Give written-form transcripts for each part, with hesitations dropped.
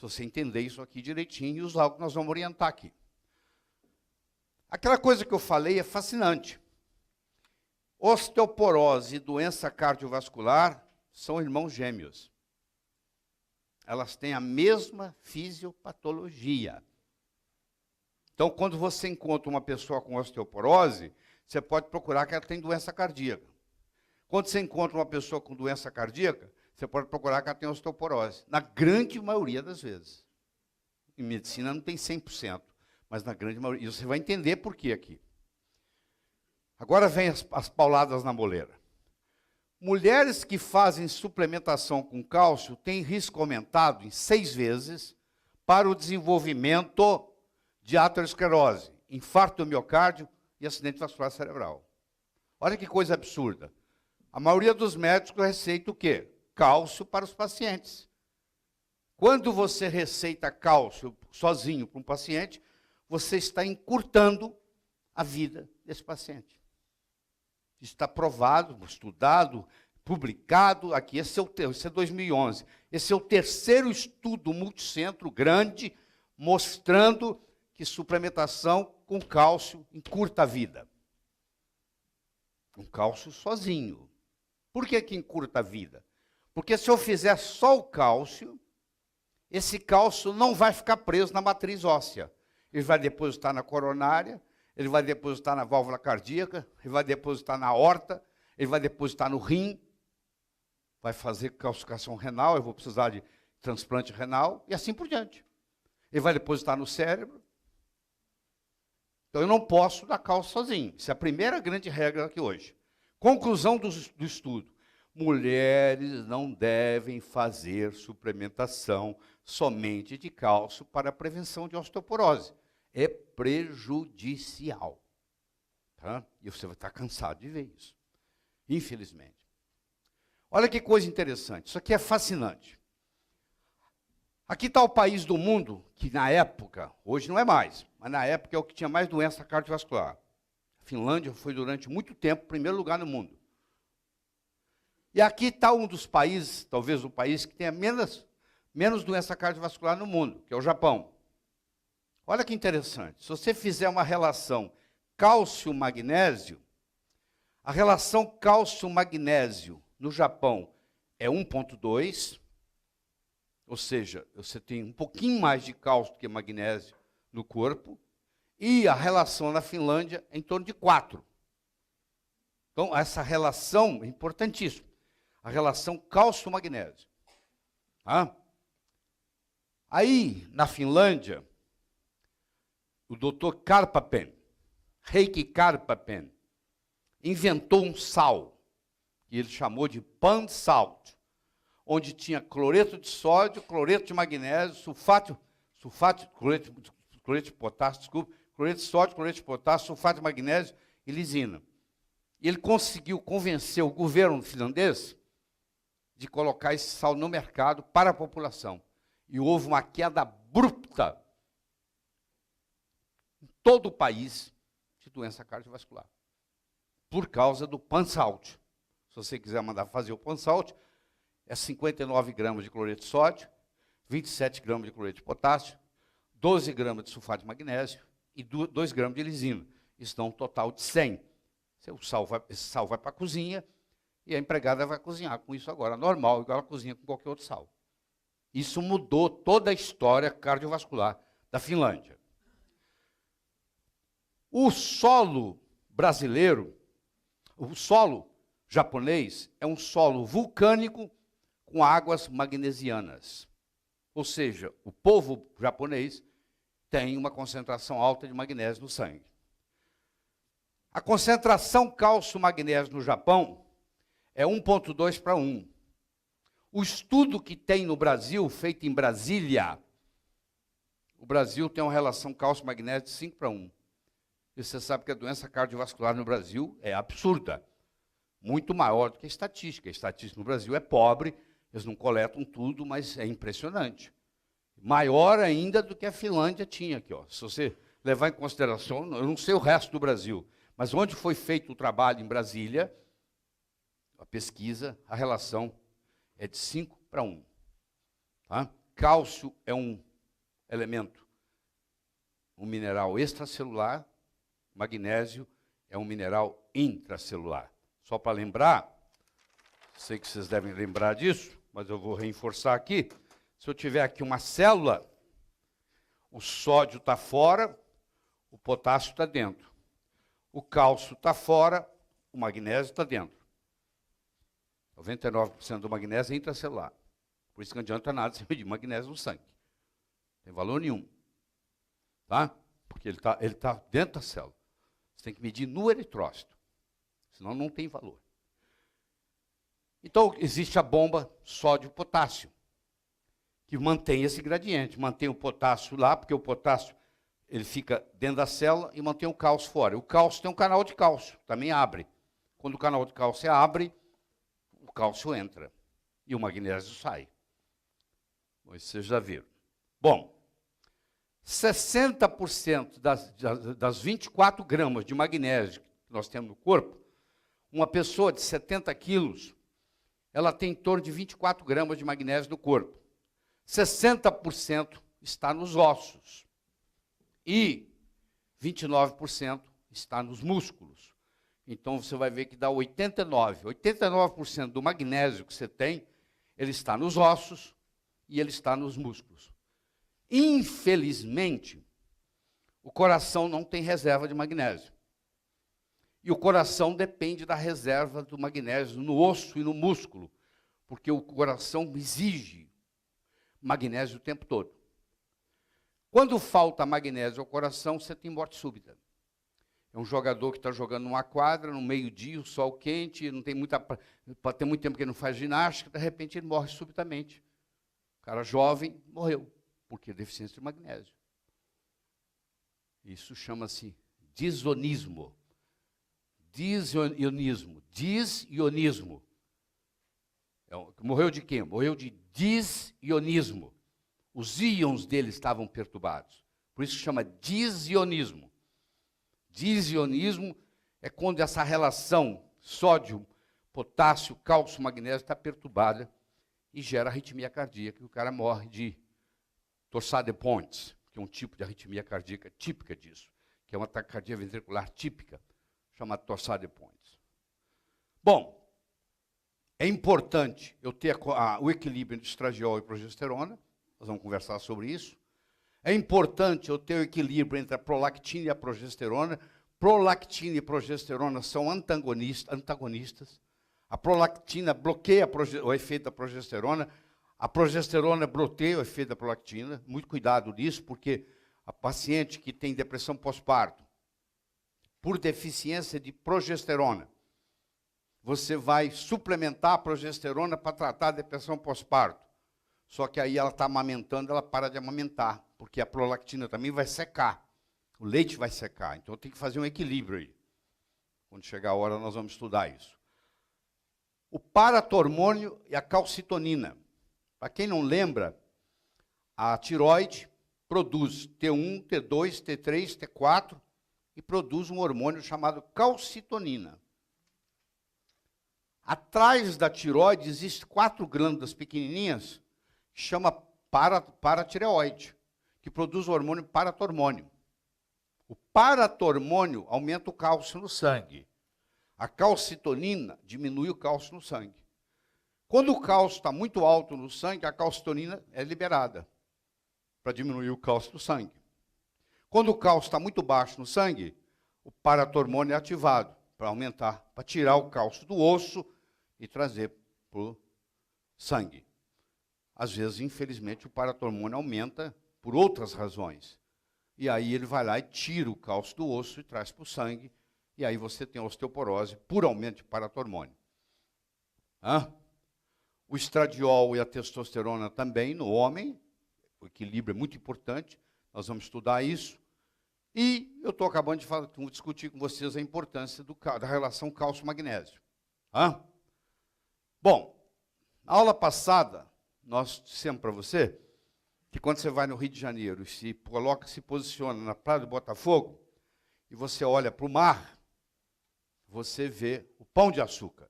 Se você entender isso aqui direitinho e usar o que nós vamos orientar aqui. Aquela coisa que eu falei é fascinante. Osteoporose e doença cardiovascular são irmãos gêmeos. Elas têm a mesma fisiopatologia. Então, quando você encontra uma pessoa com osteoporose, você pode procurar que ela tem doença cardíaca. Quando você encontra uma pessoa com doença cardíaca, você pode procurar que ela tem osteoporose. Na grande maioria das vezes. Em medicina não tem 100%, mas na grande maioria. E você vai entender por que aqui. Agora vem as pauladas na moleira. Mulheres que fazem suplementação com cálcio têm risco aumentado em 6 vezes para o desenvolvimento de aterosclerose, infarto do miocárdio e acidente vascular cerebral. Olha que coisa absurda. A maioria dos médicos receita o quê? Cálcio para os pacientes. Quando você receita cálcio sozinho para um paciente, você está encurtando a vida desse paciente. Isso está provado, estudado, publicado aqui. Esse é 2011. Esse é o terceiro estudo multicentro grande mostrando que suplementação com cálcio encurta a vida. Um cálcio sozinho. Por que encurta a vida? Porque se eu fizer só o cálcio, esse cálcio não vai ficar preso na matriz óssea. Ele vai depositar na coronária, ele vai depositar na válvula cardíaca, ele vai depositar na aorta, ele vai depositar no rim, vai fazer calcificação renal, eu vou precisar de transplante renal, e assim por diante. Ele vai depositar no cérebro. Então, eu não posso dar cálcio sozinho. Essa é a primeira grande regra aqui hoje. Conclusão do estudo. Mulheres não devem fazer suplementação somente de cálcio para a prevenção de osteoporose. É prejudicial. Tá? E você vai estar cansado de ver isso. Infelizmente. Olha que coisa interessante. Isso aqui é fascinante. Aqui está o país do mundo que na época, hoje não é mais, mas na época é o que tinha mais doença cardiovascular. A Finlândia foi durante muito tempo o primeiro lugar no mundo. E aqui está um dos países, talvez o país que tenha menos doença cardiovascular no mundo, que é o Japão. Olha que interessante. Se você fizer uma relação cálcio-magnésio, a relação cálcio-magnésio no Japão é 1,2, ou seja, você tem um pouquinho mais de cálcio do que magnésio no corpo, e a relação na Finlândia é em torno de 4. Então, essa relação é importantíssima. A relação cálcio-magnésio. Tá? Aí, na Finlândia, o Dr. Karpapen, Heikki Karpapen, inventou um sal, que ele chamou de pan salt, onde tinha cloreto de sódio, cloreto de magnésio, cloreto de potássio, desculpa, cloreto de sódio, cloreto de potássio, sulfato de magnésio e lisina. E ele conseguiu convencer o governo finlandês de colocar esse sal no mercado para a população. E houve uma queda abrupta em todo o país de doença cardiovascular, por causa do Pansalt. Se você quiser mandar fazer o Pansalt, é 59 gramas de cloreto de sódio, 27 gramas de cloreto de potássio, 12 gramas de sulfato de magnésio e 2 gramas de lisina. Isso dá um total de 100. Esse sal vai para a cozinha e a empregada vai cozinhar com isso agora, normal, igual ela cozinha com qualquer outro sal. Isso mudou toda a história cardiovascular da Finlândia. O solo brasileiro, o solo japonês, é um solo vulcânico com águas magnesianas. Ou seja, o povo japonês tem uma concentração alta de magnésio no sangue. A concentração cálcio-magnésio no Japão é 1,2 para 1. O estudo que tem no Brasil, feito em Brasília, o Brasil tem uma relação cálcio-magnésio de 5 para 1. E você sabe que a doença cardiovascular no Brasil é absurda. Muito maior do que a estatística. A estatística no Brasil é pobre, eles não coletam tudo, mas é impressionante. Maior ainda do que a Finlândia tinha aqui. Ó. Se você levar em consideração, eu não sei o resto do Brasil, mas onde foi feito o trabalho em Brasília, a pesquisa, a relação é de 5 para 1. Tá? cálcio é um elemento, um mineral extracelular, magnésio é um mineral intracelular. Só para lembrar, sei que vocês devem lembrar disso, mas eu vou reforçar aqui. Se eu tiver aqui uma célula, o sódio está fora, o potássio está dentro. O cálcio está fora, o magnésio está dentro. 99% do magnésio é intracelular. Por isso que não adianta nada você medir magnésio no sangue. Não tem valor nenhum. Tá? Porque ele tá dentro da célula. Você tem que medir no eritrócito. Senão não tem valor. Então, existe a bomba sódio-potássio, que mantém esse gradiente, mantém o potássio lá, porque o potássio ele fica dentro da célula e mantém o cálcio fora. O cálcio tem um canal de cálcio, também abre. Quando o canal de cálcio abre, o cálcio entra e o magnésio sai. Vocês já viram. Bom, 60% das 24 gramas de magnésio que nós temos no corpo, uma pessoa de 70 quilos, ela tem em torno de 24 gramas de magnésio no corpo. 60% está nos ossos e 29% está nos músculos. Então, você vai ver que dá 89%. 89% do magnésio que você tem, ele está nos ossos e ele está nos músculos. Infelizmente, o coração não tem reserva de magnésio. E o coração depende da reserva do magnésio no osso e no músculo, porque o coração exige magnésio o tempo todo. Quando falta magnésio ao coração, você tem morte súbita. É um jogador que está jogando numa quadra, no meio-dia, o sol quente, não tem pode ter muito tempo que ele não faz ginástica, de repente ele morre subitamente. O cara jovem morreu, porque é deficiência de magnésio. Isso chama-se disonismo. Disionismo. Disionismo. Morreu de quê? Morreu de disionismo. Os íons dele estavam perturbados. Por isso chama disionismo. Disionismo é quando essa relação sódio, potássio, cálcio, magnésio está perturbada e gera arritmia cardíaca, e o cara morre de torsade points, que é um tipo de arritmia cardíaca típica disso, que é uma taquicardia ventricular típica, chamada torsade points. Bom, é importante eu ter o equilíbrio entre estradiol e progesterona, nós vamos conversar sobre isso. É importante eu ter o equilíbrio entre a prolactina e a progesterona. Prolactina e progesterona são antagonistas. A prolactina bloqueia o efeito da progesterona. A progesterona bloqueia o efeito da prolactina. Muito cuidado nisso, porque a paciente que tem depressão pós-parto, por deficiência de progesterona, você vai suplementar a progesterona para tratar a depressão pós-parto. Só que aí ela está amamentando, ela para de amamentar, porque a prolactina também vai secar. O leite vai secar. Então tem que fazer um equilíbrio aí. Quando chegar a hora, nós vamos estudar isso. O paratormônio e a calcitonina. Para quem não lembra, a tireoide produz T1, T2, T3, T4 e produz um hormônio chamado calcitonina. Atrás da tireoide existem 4 glândulas pequenininhas, que chama paratireoide, que produz o hormônio paratormônio. O paratormônio aumenta o cálcio no sangue. A calcitonina diminui o cálcio no sangue. Quando o cálcio está muito alto no sangue, a calcitonina é liberada para diminuir o cálcio do sangue. Quando o cálcio está muito baixo no sangue, o paratormônio é ativado para aumentar, para tirar o cálcio do osso e trazer para o sangue. Às vezes, infelizmente, o paratormônio aumenta por outras razões. E aí ele vai lá e tira o cálcio do osso e traz para o sangue. E aí você tem osteoporose por aumento de paratormônio. O estradiol e a testosterona também no homem. O equilíbrio é muito importante. Nós vamos estudar isso. E eu estou acabando de discutir com vocês a importância da relação cálcio-magnésio. Bom, na aula passada, nós dissemos para você que quando você vai no Rio de Janeiro e se posiciona na Praia do Botafogo, e você olha para o mar, você vê o Pão de Açúcar.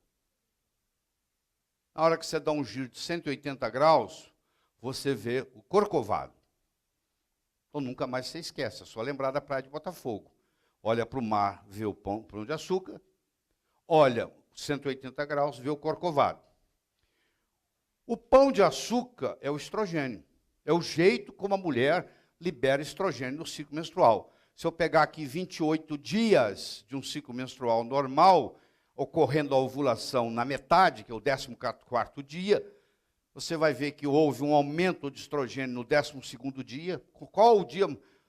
Na hora que você dá um giro de 180 graus, você vê o Corcovado. Então nunca mais você esquece, é só lembrar da praia de Botafogo. Olha para o mar, vê o Pão de Açúcar, olha 180 graus, vê o Corcovado. O pão de açúcar é o estrogênio. É o jeito como a mulher libera estrogênio no ciclo menstrual. Se eu pegar aqui 28 dias de um ciclo menstrual normal, ocorrendo a ovulação na metade, que é o 14º dia, você vai ver que houve um aumento de estrogênio no 12º dia. Qual o dia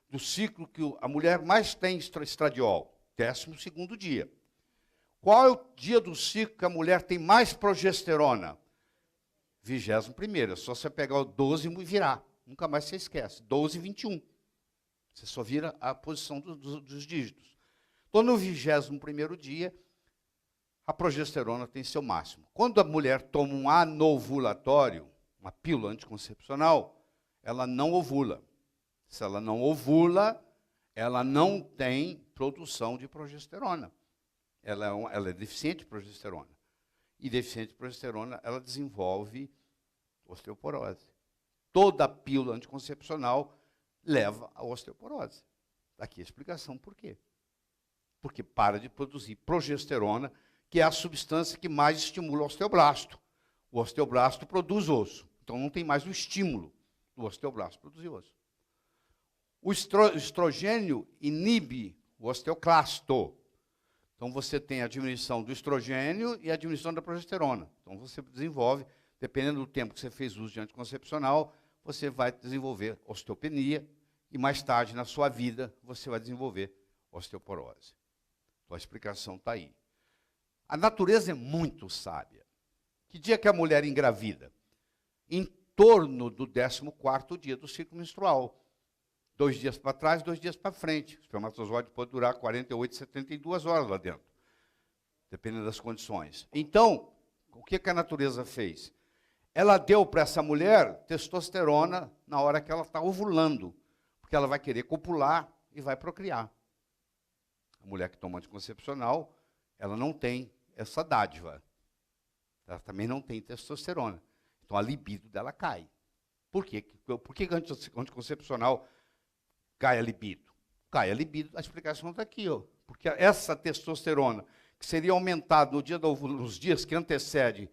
do ciclo que a mulher mais tem estradiol? 12º dia. Qual é o dia do ciclo que a mulher tem mais progesterona? 21º. É só você pegar o 12 e virar. Nunca mais você esquece. 12 e 21. Você só vira a posição dos dígitos. Então, no 21º dia, a progesterona tem seu máximo. Quando a mulher toma um anovulatório, uma pílula anticoncepcional, ela não ovula. Se ela não ovula, ela não tem produção de progesterona. Ela é deficiente de progesterona. E deficiente de progesterona, ela desenvolve osteoporose. Toda pílula anticoncepcional leva à osteoporose. Aqui a explicação por quê. Porque para de produzir progesterona, que é a substância que mais estimula o osteoblasto. O osteoblasto produz osso. Então não tem mais o estímulo do osteoblasto produzir osso. O estrogênio inibe o osteoclasto. Então você tem a diminuição do estrogênio e a diminuição da progesterona. Então você desenvolve, dependendo do tempo que você fez uso de anticoncepcional, você vai desenvolver osteopenia e mais tarde na sua vida você vai desenvolver osteoporose. Então a explicação está aí. A natureza é muito sábia. Que dia que a mulher engravida? Em torno do 14º dia do ciclo menstrual. 2 dias para trás, 2 dias para frente. O espermatozoide pode durar 48, 72 horas lá dentro, dependendo das condições. Então, o que a natureza fez? Ela deu para essa mulher testosterona na hora que ela está ovulando, porque ela vai querer copular e vai procriar. A mulher que toma anticoncepcional, ela não tem essa dádiva. Ela também não tem testosterona. Então a libido dela cai. Por quê? Por que anticoncepcional cai a libido? Cai a libido, a explicação está aqui, ó. Porque essa testosterona, que seria aumentada nos dias que antecede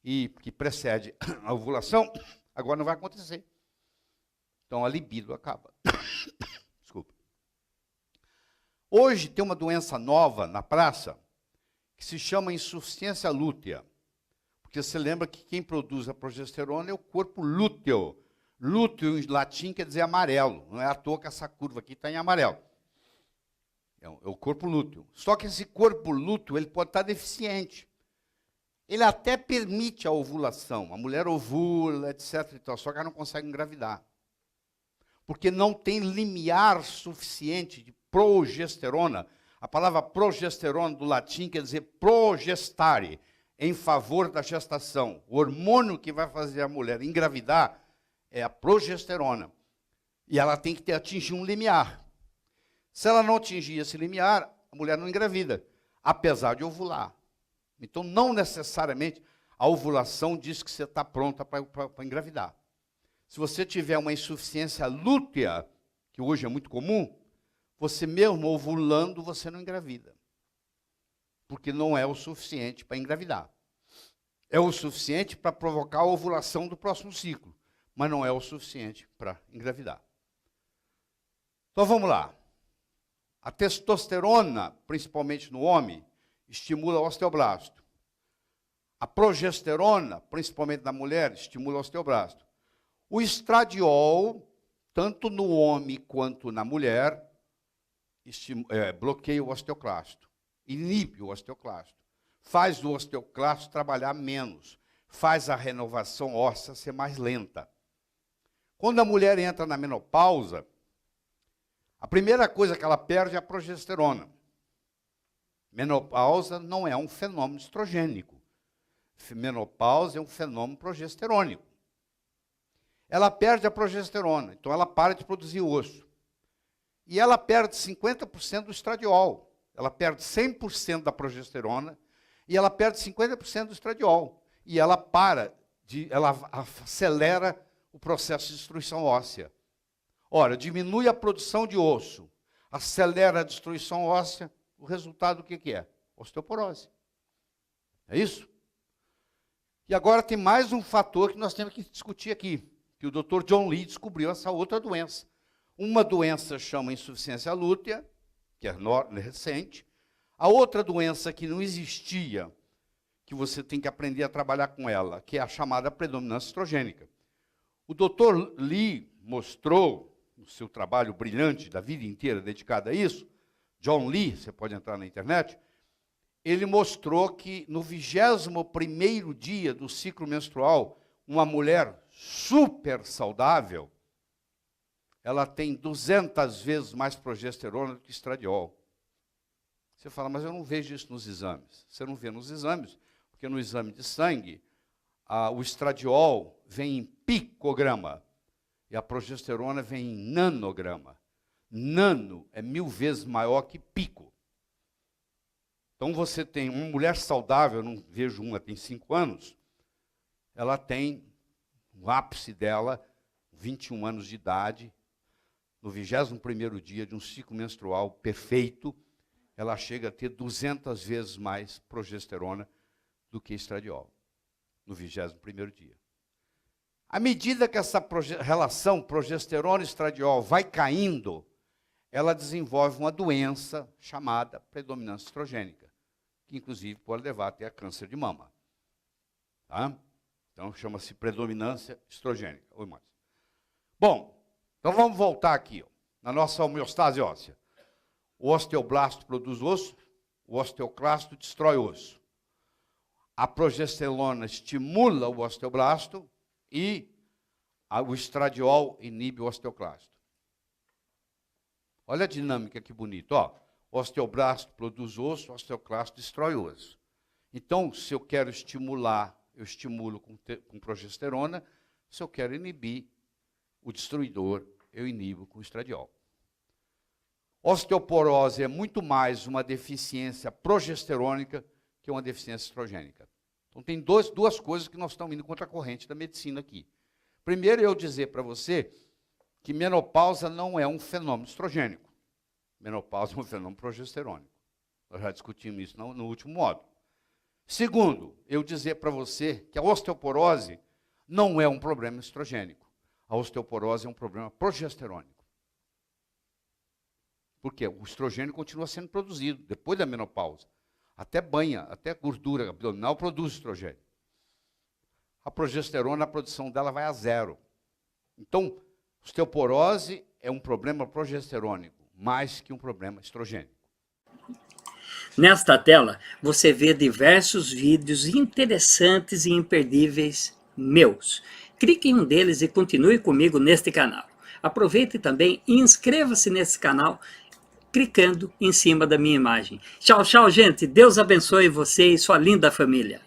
e que precede a ovulação, agora não vai acontecer. Então a libido acaba. Desculpa. Hoje tem uma doença nova na praça que se chama insuficiência lútea. Porque você lembra que quem produz a progesterona é o corpo lúteo. Lúteo em latim quer dizer amarelo. Não é à toa que essa curva aqui está em amarelo. É o corpo lúteo. Só que esse corpo lúteo ele pode estar deficiente. Ele até permite a ovulação. A mulher ovula, etc. Só que ela não consegue engravidar. Porque não tem limiar suficiente de progesterona. A palavra progesterona do latim quer dizer progestare, em favor da gestação. O hormônio que vai fazer a mulher engravidar é a progesterona. E ela tem que atingir um limiar. Se ela não atingir esse limiar, a mulher não engravida, apesar de ovular. Então, não necessariamente a ovulação diz que você está pronta para engravidar. Se você tiver uma insuficiência lútea, que hoje é muito comum, você mesmo ovulando, você não engravida. Porque não é o suficiente para engravidar. É o suficiente para provocar a ovulação do próximo ciclo, mas não é o suficiente para engravidar. Então vamos lá. A testosterona, principalmente no homem, estimula o osteoblasto. A progesterona, principalmente na mulher, estimula o osteoblasto. O estradiol, tanto no homem quanto na mulher, bloqueia o osteoclasto, inibe o osteoclasto, faz o osteoclasto trabalhar menos, faz a renovação óssea ser mais lenta. Quando a mulher entra na menopausa, a primeira coisa que ela perde é a progesterona. Menopausa não é um fenômeno estrogênico. Menopausa é um fenômeno progesterônico. Ela perde a progesterona, então ela para de produzir osso. E ela perde 50% do estradiol. Ela perde 100% da progesterona e ela perde 50% do estradiol. E ela ela acelera o processo de destruição óssea. Ora, diminui a produção de osso, acelera a destruição óssea, o resultado o que é? Osteoporose. É isso? E agora tem mais um fator que nós temos que discutir aqui, que o Dr. John Lee descobriu essa outra doença. Uma doença chama insuficiência lútea, que é recente. A outra doença que não existia, que você tem que aprender a trabalhar com ela, que é a chamada predominância estrogênica. O Dr. Lee mostrou, no seu trabalho brilhante da vida inteira dedicado a isso, John Lee, você pode entrar na internet, ele mostrou que no 21º dia do ciclo menstrual, uma mulher super saudável, ela tem 200 vezes mais progesterona do que estradiol. Você fala, mas eu não vejo isso nos exames. Você não vê nos exames, porque no exame de sangue, o estradiol vem em picograma e a progesterona vem em nanograma. Nano é 1000 vezes maior que pico. Então você tem uma mulher saudável, eu não vejo uma, tem 5 anos, ela tem o ápice dela, 21 anos de idade, no 21º dia de um ciclo menstrual perfeito, ela chega a ter 200 vezes mais progesterona do que estradiol, no 21º dia. À medida que essa relação progesterona-estradiol vai caindo, ela desenvolve uma doença chamada predominância estrogênica, que inclusive pode levar até a câncer de mama. Tá? Então chama-se predominância estrogênica. Oi, mais. Bom, então vamos voltar aqui, ó, na nossa homeostase óssea. O osteoblasto produz osso, o osteoclasto destrói osso. A progesterona estimula o osteoblasto e o estradiol inibe o osteoclasto. Olha a dinâmica que bonita, ó. O osteoblasto produz osso, o osteoclasto destrói osso. Então, se eu quero estimular, eu estimulo com progesterona. Se eu quero inibir o destruidor, eu inibo com estradiol. Osteoporose é muito mais uma deficiência progesterônica que uma deficiência estrogênica. Então, tem duas coisas que nós estamos indo contra a corrente da medicina aqui. Primeiro, eu dizer para você que menopausa não é um fenômeno estrogênico. Menopausa é um fenômeno progesterônico. Nós já discutimos isso no último módulo. Segundo, eu dizer para você que a osteoporose não é um problema estrogênico. A osteoporose é um problema progesterônico. Por quê? O estrogênio continua sendo produzido depois da menopausa. Até banha, até gordura abdominal produz estrogênio. A progesterona, a produção dela vai a zero. Então, osteoporose é um problema progesterônico, mais que um problema estrogênico. Nesta tela, você vê diversos vídeos interessantes e imperdíveis meus. Clique em um deles e continue comigo neste canal. Aproveite também e inscreva-se nesse canal clicando em cima da minha imagem. Tchau, tchau, gente. Deus abençoe você e sua linda família.